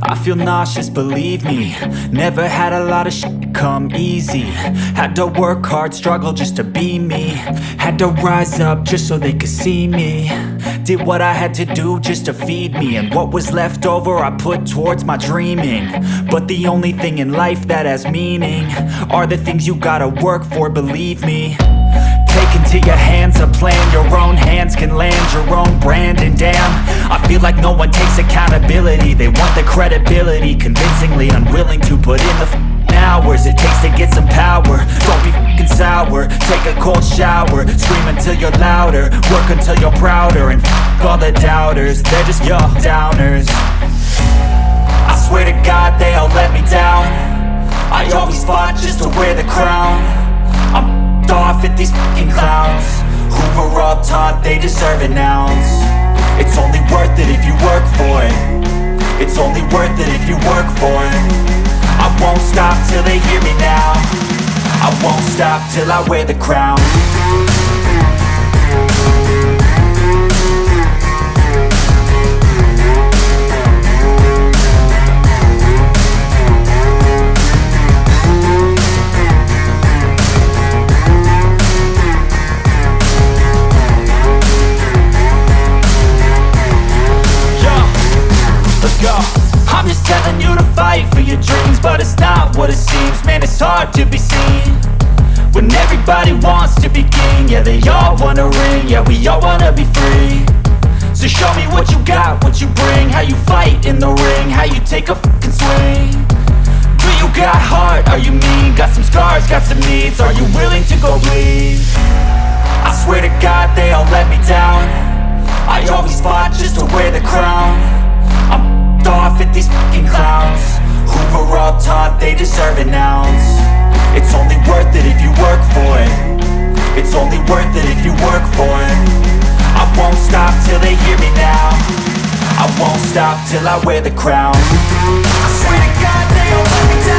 I feel nauseous, believe me. Never had a lot of shit come easy. Had to work hard, struggle just to be me. Had to rise up just so they could see me. Did what I had to do just to feed me, and what was left over I put towards my dreaming. But the only thing in life that has meaning are the things you gotta work for, believe me. Take into your hands a plan, your own hands can land your own brand. And damn, I feel like no one takes accountability. They want the credibility, convincingly unwilling to put in the hours it takes to get some power. Don't be f***ing sour, take a cold shower. Scream until you're louder, work until you're prouder. And f*** all the doubters, they're just your downers. I swear to God they all let me down. I always fought just to wear the crown. I'm off at these fucking clowns who were all taught they deserve an ounce. It's only worth it if you work for it. It's only worth it if you work for it. I won't stop till they hear me now. I won't stop till I wear the crown. I'm just telling you to fight for your dreams, but it's not what it seems. Man, it's hard to be seen when everybody wants to be king. Yeah, they all wanna ring, yeah, we all wanna be free. So show me what you got, what you bring, how you fight in the ring, how you take a fucking swing. Do you got heart, are you mean? Got some scars, got some needs, are you willing to go bleed? I swear to God they all let me down. I always fought just to wear the crown. I'm off at these fucking clowns who were all taught they deserve an ounce. It's only worth it if you work for it. It's only worth it if you work for it. I won't stop till they hear me now. I won't stop till I wear the crown. I swear to God they all let me down.